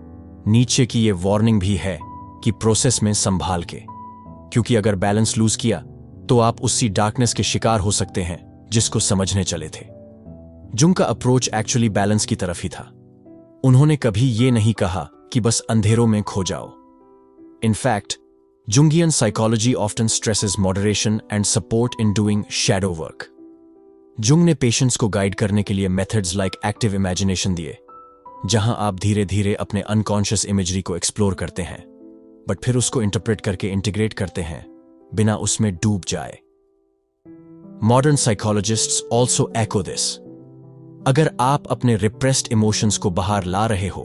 नीचे की ये वार्निंग भी है कि प्रोसेस में संभाल के, क्योंकि अगर बैलेंस लूज किया तो आप उसी डार्कनेस के शिकार हो सकते हैं जिसको समझने चले थे। जुंग का अप्रोच एक्चुअली बैलेंस की तरफ ही था। उन्होंने कभी ये नहीं कहा कि बस अंधेरों में खो जाओ। In fact, Jungian psychology often stresses moderation and support in doing shadow work. Jung ने पेशेंट्स को गाइड करने के लिए मेथड्स लाइक एक्टिव इमेजिनेशन दिए, जहां आप धीरे धीरे अपने अनकॉन्शियस इमेजरी को एक्सप्लोर करते हैं, बट फिर उसको इंटरप्रेट करके इंटीग्रेट करते हैं बिना उसमें डूब जाए। Modern psychologists also echo this. अगर आप अपने रिप्रेस्ड इमोशंस को बाहर ला रहे हो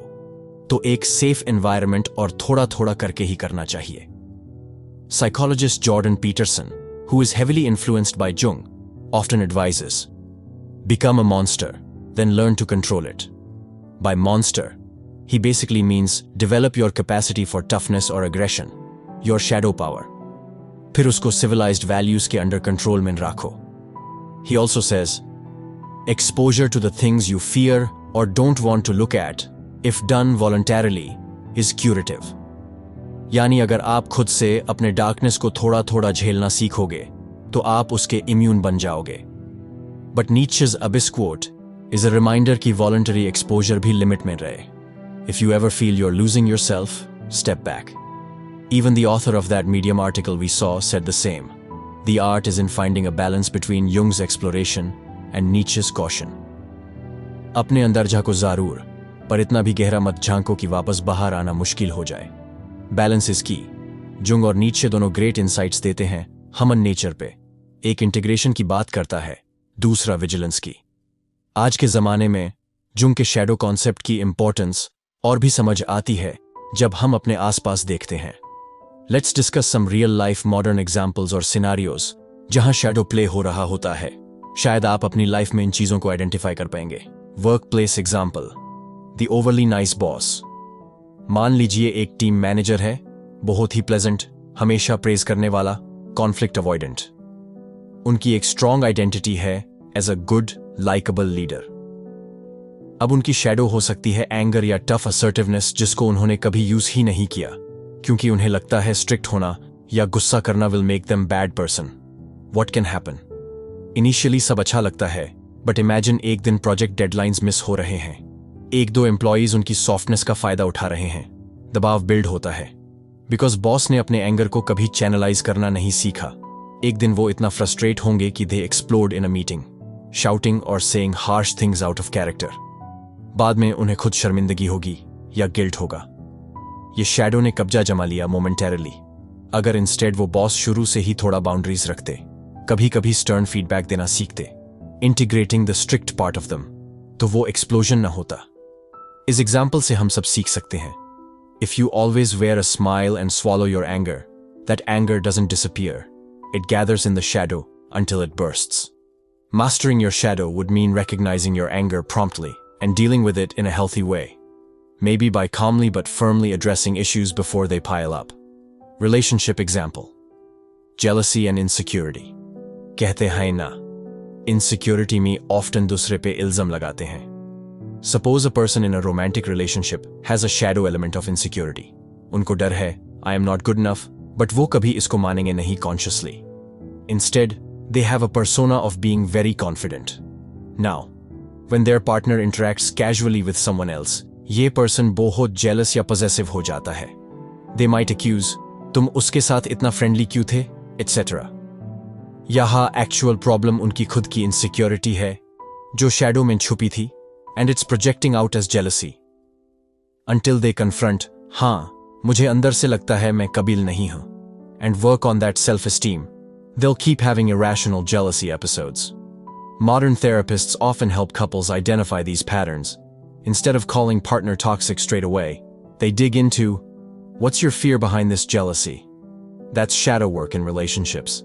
तो एक सेफ एनवायरनमेंट और थोड़ा थोड़ा करके ही करना चाहिए। Psychologist Jordan Peterson, who is heavily influenced by Jung, often advises, become a monster, then learn to control it. By monster, he basically means develop your capacity for toughness or aggression, your shadow power. फिर उसको civilized values के under control में रखो। He also says, exposure to the things you fear or don't want to look at, if done voluntarily, is curative. यानी अगर आप खुद से अपने डार्कनेस को थोड़ा थोड़ा झेलना सीखोगे तो आप उसके इम्यून बन जाओगे। बट नीचे's abyss quote is a reminder कि voluntary exposure भी लिमिट में रहे। If you ever feel you're losing yourself, step back. Even the author of that Medium article we saw said the same. The art is in finding a balance between Jung's exploration and Nietzsche's caution. अपने अंदर झांको जरूर, पर इतना भी गहरा मत झांको कि वापस बाहर आना मुश्किल हो जाए। बैलेंस इज की। जुंग और नीचे दोनों ग्रेट इंसाइट्स देते हैं ह्यूमन नेचर पे। एक इंटीग्रेशन की बात करता है, दूसरा विजिलेंस की। आज के जमाने में जुंग के शैडो कॉन्सेप्ट की इंपॉर्टेंस और भी समझ आती है जब हम अपने आसपास देखते हैं। Let's discuss some real life modern examples और सिनारियोज जहां शैडो प्ले हो रहा होता है। शायद आप अपनी लाइफ में इन चीजों को आइडेंटिफाई कर पाएंगे। Work place example, the overly nice boss. मान लीजिए एक टीम मैनेजर है, बहुत ही प्लेजेंट, हमेशा प्रेज करने वाला, कॉन्फ्लिक्ट अवॉइडेंट। उनकी एक स्ट्रॉन्ग आइडेंटिटी है as a good likeable leader. अब उनकी शैडो हो सकती है एंगर या टफ असर्टिवनेस, जिसको उन्होंने कभी यूज ही नहीं किया, क्योंकि उन्हें लगता है स्ट्रिक्ट होना या गुस्सा करना will make them bad person. What can happen? Initially सब अच्छा लगता है, बट इमेजिन एक दिन प्रोजेक्ट डेडलाइंस मिस हो रहे हैं, एक दो एम्प्लॉयज उनकी सॉफ्टनेस का फायदा उठा रहे हैं, दबाव बिल्ड होता है बिकॉज बॉस ने अपने एंगर को कभी चैनलाइज करना नहीं सीखा। एक दिन वो इतना फ्रस्ट्रेट होंगे कि they explode in a meeting, shouting और saying harsh things out of character. बाद में उन्हें खुद शर्मिंदगी होगी या गिल्ट होगा। ये शैडो ने कब्जा जमा लिया मोमेंटरली। अगर इंस्टेड वो बॉस शुरू से ही थोड़ा बाउंड्रीज रखते, कभी कभी स्टर्न फीडबैक देना सीखते, integrating the strict part of them, तो वो एक्सप्लोजन ना होता। इस एग्जाम्पल से हम सब सीख सकते हैं, if you always wear a smile and swallow your anger, that anger doesn't disappear, it gathers in the shadow until it bursts. Mastering your shadow would mean recognizing your anger promptly and dealing with it in a healthy way, maybe by calmly but firmly addressing issues before they pile up. Relationship example: jealousy and insecurity. कहते हैं ना, insecurity में often दूसरे पे इल्जाम लगाते हैं। Suppose a person in a romantic relationship has a shadow element of insecurity. उनको डर है, I am not good enough, but वो कभी इसको मानेंगे नहीं consciously. Instead, they have a persona of being very confident. Now, when their partner interacts casually with someone else, ये person बहुत jealous या possessive हो जाता है। They might accuse, तुम उसके साथ इतना friendly क्यों थे, etc. यहाँ actual problem उनकी खुद की insecurity है, जो shadow में छुपी थी, and it's projecting out as jealousy. Until they confront, हाँ, मुझे अंदर से लगता है मैं काबिल नहीं हूं, and work on that self-esteem, they'll keep having irrational jealousy episodes. Modern therapists often help couples identify these patterns. Instead of calling partner toxic straight away, they dig into, what's your fear behind this jealousy? That's shadow work in relationships.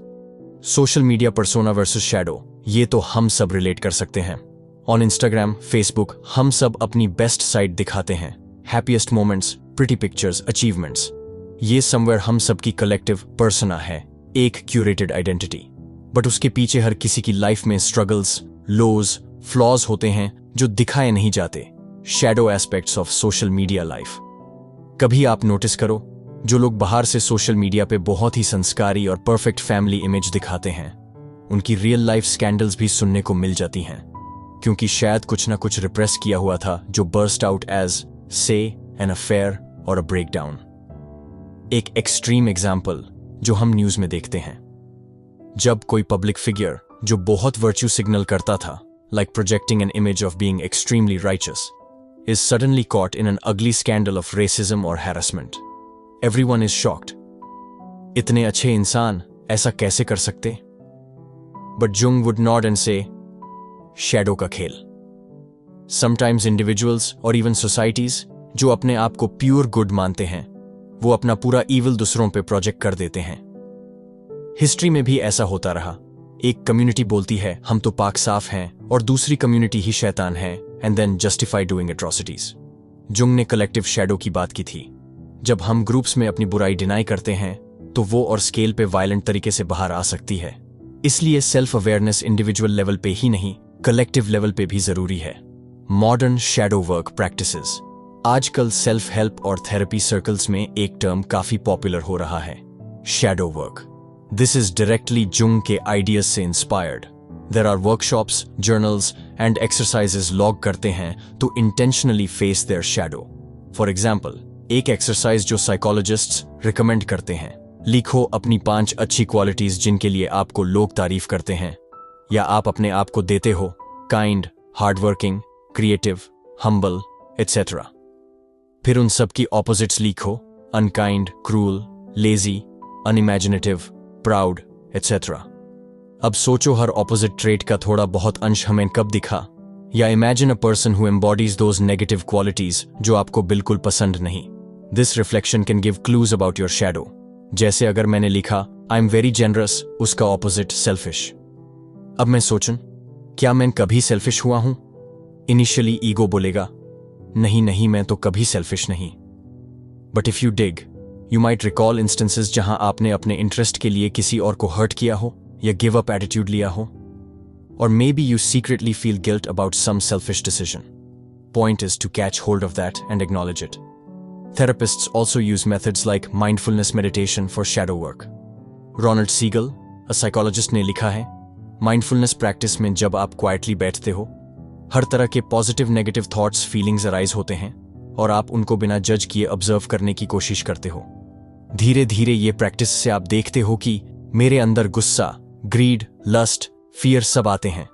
Social media persona versus shadow, ये तो हम सब relate कर सकते हैं। On Instagram, Facebook, हम सब अपनी best side दिखाते हैं, happiest moments, pretty pictures, achievements. ये somewhere हम सब की collective persona है, एक curated identity. But उसके पीछे हर किसी की life में struggles, lows, flaws होते हैं जो दिखाए नहीं जाते, shadow aspects of social media life. कभी आप notice करो, जो लोग बाहर से social media पे बहुत ही संस्कारी और perfect family image दिखाते हैं, उनकी real life scandals भी सुनने को मिल जाती हैं, क्योंकि शायद कुछ ना कुछ रिप्रेस किया हुआ था जो बर्स्ट आउट एज से एन अफेयर और अ ब्रेकडाउन। एक एक्सट्रीम एग्जाम्पल जो हम न्यूज में देखते हैं, जब कोई पब्लिक फिगर जो बहुत वर्च्यू सिग्नल करता था, like projecting an image of being extremely righteous, is suddenly caught in an ugly scandal of racism और हैरेसमेंट। Everyone is shocked. इतने अच्छे इंसान ऐसा कैसे कर सकते? But Jung would nod and say, shadow का खेल। समटाइम्स इंडिविजुअल्स और इवन सोसाइटीज जो अपने आप को प्योर गुड मानते हैं, वो अपना पूरा ईविल दूसरों पे प्रोजेक्ट कर देते हैं। हिस्ट्री में भी ऐसा होता रहा। एक कम्युनिटी बोलती है हम तो पाक साफ हैं और दूसरी कम्युनिटी ही शैतान है, and then justify doing atrocities. Jung ने कलेक्टिव शैडो की बात की थी। जब हम ग्रुप्स में अपनी बुराई डिनाई करते हैं तो वो और स्केल पे वायलेंट तरीके से बाहर आ सकती है। इसलिए सेल्फ अवेयरनेस इंडिविजुअल लेवल पे ही नहीं, कलेक्टिव लेवल पे भी जरूरी है। Modern shadow work practices. आजकल सेल्फ हेल्प और थेरेपी सर्कल्स में एक टर्म काफी पॉपुलर हो रहा है, shadow work. This is directly Jung के आइडियाज से inspired. There are workshops, journals and exercises लॉग करते हैं to intentionally face their shadow. For example, एक एक्सरसाइज जो साइकोलॉजिस्ट्स रिकमेंड करते हैं, लिखो अपनी 5 अच्छी क्वालिटीज जिनके लिए आपको लोग तारीफ करते हैं या आप अपने आप को देते हो, kind, hardworking, creative, humble, etcetera. फिर उन सब की ऑपोजिट्स लिखो, unkind, cruel, lazy, unimaginative, proud, etcetera. अब सोचो हर ऑपोजिट ट्रेट का थोड़ा बहुत अंश हमें कब दिखा, या imagine a person who embodies those negative qualities जो आपको बिल्कुल पसंद नहीं। This reflection can give clues about your shadow. जैसे अगर मैंने लिखा आई एम वेरी जेनरस, उसका ऑपोजिट सेल्फिश। अब मैं सोचूं, क्या मैं कभी सेल्फिश हुआ हूं? इनिशियली ईगो बोलेगा, नहीं नहीं मैं तो कभी सेल्फिश नहीं। But if you dig, you might recall instances जहां आपने अपने इंटरेस्ट के लिए किसी और को हर्ट किया हो या गिव अप एटीट्यूड लिया हो, और maybe you secretly feel guilt about some selfish decision. Point is to catch hold of that and acknowledge it. Therapists also use methods like mindfulness meditation for shadow work. Ronald Siegel, a psychologist, ने लिखा है, mindfulness practice में जब आप quietly बैठते हो, हर तरह के positive negative thoughts feelings arise होते हैं और आप उनको बिना जज किए ऑब्जर्व करने की कोशिश करते हो। धीरे धीरे ये प्रैक्टिस से आप देखते हो कि मेरे अंदर गुस्सा, ग्रीड, लस्ट, फियर सब आते हैं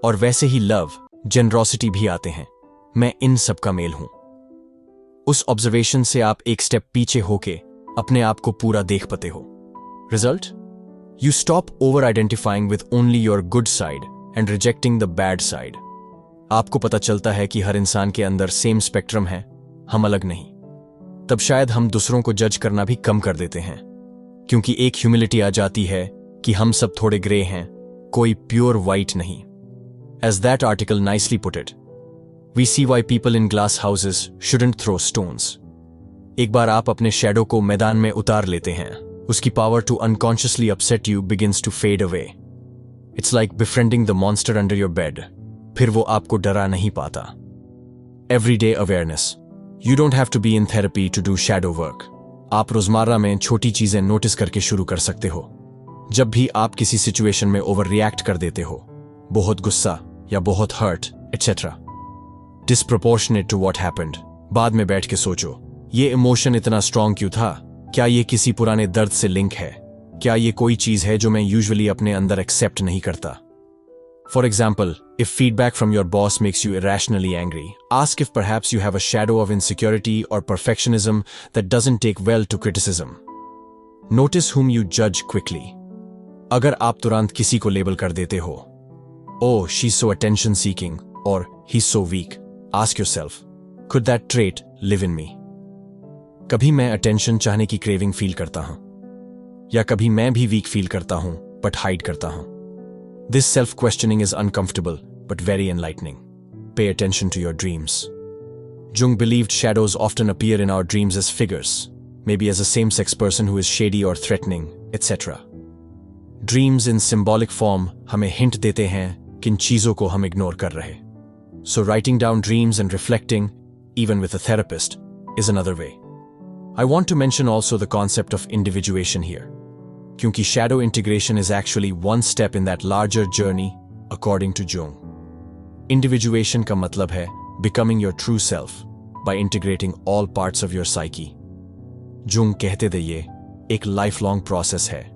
और वैसे ही लव, जेनरोसिटी भी आते हैं। मैं इन सब का मेल हूं। उस ऑब्जर्वेशन से आप एक स्टेप पीछे होके अपने आप को पूरा देख पाते हो। Result? You stop over identifying with only your good side and rejecting the bad side. आपको पता चलता है कि हर इंसान के अंदर सेम स्पेक्ट्रम है, हम अलग नहीं। तब शायद हम दूसरों को जज करना भी कम कर देते हैं, क्योंकि एक ह्यूमिलिटी आ जाती है कि हम सब थोड़े ग्रे हैं, कोई प्योर वाइट नहीं। As that article nicely put it, we see why people in glass houses shouldn't throw stones. एक बार आप अपने शैडो को मैदान में उतार लेते हैं, उसकी power to unconsciously upset you begins to fade away. It's like befriending the monster under your bed. फिर वो आपको डरा नहीं पाता। Everyday awareness. You don't have to be in therapy to do shadow work. आप रोजमर्रा में छोटी चीजें नोटिस करके शुरू कर सकते हो। जब भी आप किसी सिचुएशन में ओवर रिएक्ट कर देते हो, बहुत गुस्सा या बहुत hurt etcetera, disproportionate to what happened, बाद में बैठ के सोचो, ये इमोशन इतना स्ट्रांग क्यों था? क्या ये किसी पुराने दर्द से लिंक है? क्या ये कोई चीज है जो मैं यूजुअली अपने अंदर एक्सेप्ट नहीं करता? For example, if feedback from your boss makes you irrationally angry, ask if perhaps you have a shadow of insecurity or perfectionism that doesn't take well to criticism. Notice whom you judge quickly. अगर आप तुरंत किसी को label कर देते हो, Oh, she's so attention seeking, or he's so weak, ask yourself, could that trait live in me? कभी मैं अटेंशन चाहने की क्रेविंग फील करता हूं, या कभी मैं भी वीक फील करता हूं बट हाइड करता हूं। This self-questioning is uncomfortable but very enlightening. Pay attention to your dreams. Jung believed shadows often appear in our dreams as figures, maybe as a same-sex person who is shady or threatening, etc. Dreams in symbolic form हमें hint देते हैं किन चीजों को हम ignore कर रहे। So writing down dreams and reflecting, even with a therapist, is another way. I want to mention also the concept of individuation here, क्योंकि shadow integration is actually one step in that larger journey, according to Jung. Individuation का मतलब है becoming your true self by integrating all parts of your psyche. Jung कहते थे ये एक lifelong process है.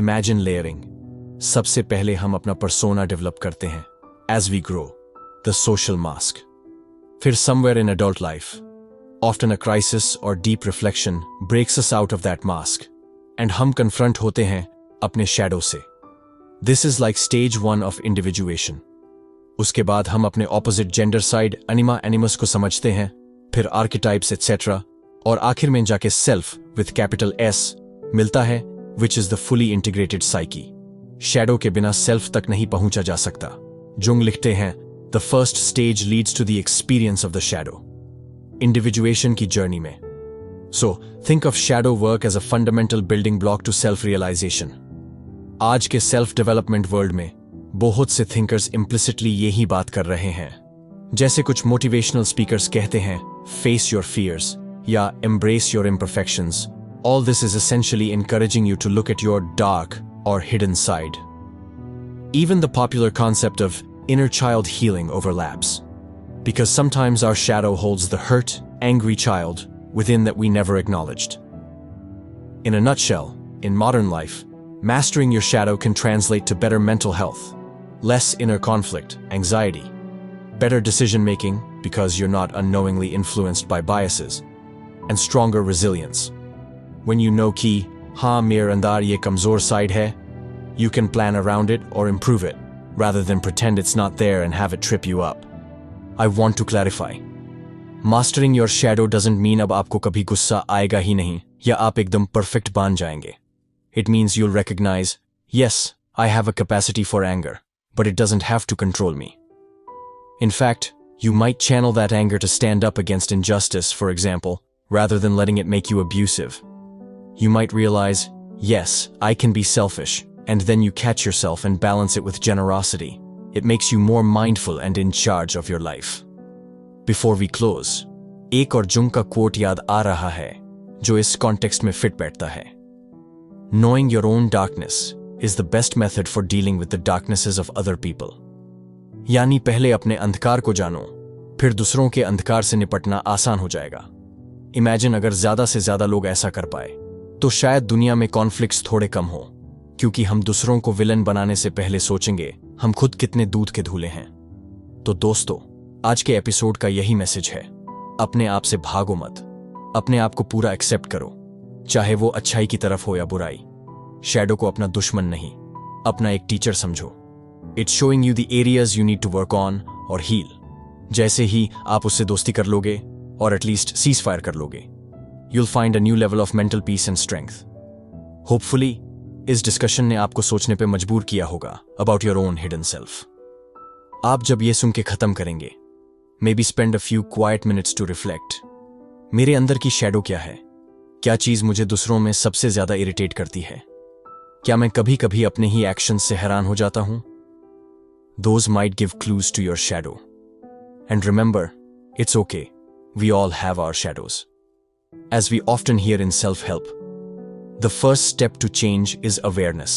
Imagine layering. सबसे पहले हम अपना persona develop करते हैं as we grow, the social mask. फिर somewhere in adult life, often a crisis or deep reflection breaks us out of that mask. And हम कन्फ्रंट होते हैं अपने शैडो से। This is like stage 1 of individuation. उसके बाद हम अपने opposite gender side anima animus को समझते हैं, फिर आर्किटाइप्स एटसेट्रा, और आखिर में जाके सेल्फ विथ कैपिटल S मिलता है, which is the fully integrated psyche. Shadow के बिना सेल्फ तक नहीं पहुंचा जा सकता। जुंग लिखते हैं, the first stage leads to the experience of the shadow. Individuation की जर्नी में So, think of shadow work as a fundamental building block to self-realization. आज के self-development world में बहुत से thinkers implicitly यही बात कर रहे हैं। जैसे कुछ motivational speakers कहते हैं, face your fears या embrace your imperfections. All this is essentially encouraging you to look at your dark or hidden side. Even the popular concept of inner child healing overlaps, because sometimes our shadow holds the hurt, angry child within that we never acknowledged. In a nutshell, in modern life, mastering your shadow can translate to better mental health, less inner conflict, anxiety, better decision-making because you're not unknowingly influenced by biases, and stronger resilience. When you know ki, haan mere andar ye kamzor side hai, you can plan around it or improve it, rather than pretend it's not there and have it trip you up. I want to clarify. Mastering your shadow doesn't mean अब आपको कभी गुस्सा आएगा ही नहीं या आप एकदम perfect बन जाएंगे. It means you'll recognize, yes, I have a capacity for anger, but it doesn't have to control me. In fact, you might channel that anger to stand up against injustice, for example, rather than letting it make you abusive. You might realize, yes, I can be selfish, and then you catch yourself and balance it with generosity. It makes you more mindful and in charge of your life. Before we close, एक और Jung का coat याद आ रहा है जो इस context में fit बैठता है। Knowing your own darkness is the best method for dealing with the darknesses of other people. यानी पहले अपने अंधकार को जानो, फिर दूसरों के अंधकार से निपटना आसान हो जाएगा। इमेजिन अगर ज्यादा से ज्यादा लोग ऐसा कर पाए तो शायद दुनिया में कॉन्फ्लिक्ट्स थोड़े कम हो, क्योंकि हम दूसरों को विलन बनाने से पहले सोचेंगे हम खुद कितने दूध के धूले हैं। तो दोस्तों, आज के एपिसोड का यही मैसेज है, अपने आप से भागो मत, अपने आप को पूरा एक्सेप्ट करो, चाहे वो अच्छाई की तरफ हो या बुराई। शैडो को अपना दुश्मन नहीं, अपना एक टीचर समझो। It's showing you the areas you need to work on और हील। जैसे ही आप उससे दोस्ती कर लोगे और एटलीस्ट सीज फायर कर लोगे, you'll find a new level of mental peace and strength. Hopefully इस डिस्कशन ने आपको सोचने पे मजबूर किया होगा about your own hidden self. आप जब ये सुन के खत्म करेंगे, maybe spend a few quiet minutes to reflect. मेरे अंदर की शैडो क्या है? क्या चीज मुझे दूसरों में सबसे ज्यादा इरिटेट करती है? क्या मैं कभी कभी अपने ही एक्शन से हैरान हो जाता हूं? Those might give clues to your shadow. And remember, it's okay. We all have our shadows. As we often hear in self-help, the first step to change is awareness.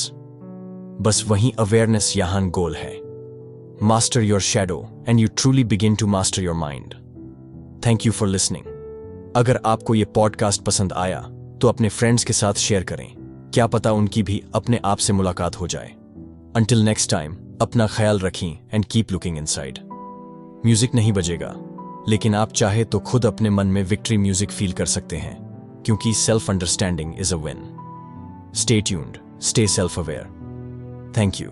बस वही awareness यहाँ गोल है. Master your shadow and you truly begin to master your mind. Thank you for listening. अगर आपको ये podcast पसंद आया तो अपने फ्रेंड्स के साथ शेयर करें, क्या पता उनकी भी अपने आप से मुलाकात हो जाए। Until next time, अपना ख्याल रखें and keep looking inside. Music नहीं बजेगा, लेकिन आप चाहे तो खुद अपने मन में विक्ट्री म्यूजिक फील कर सकते हैं, क्योंकि self understanding is a win. Stay tuned, stay self aware. Thank you.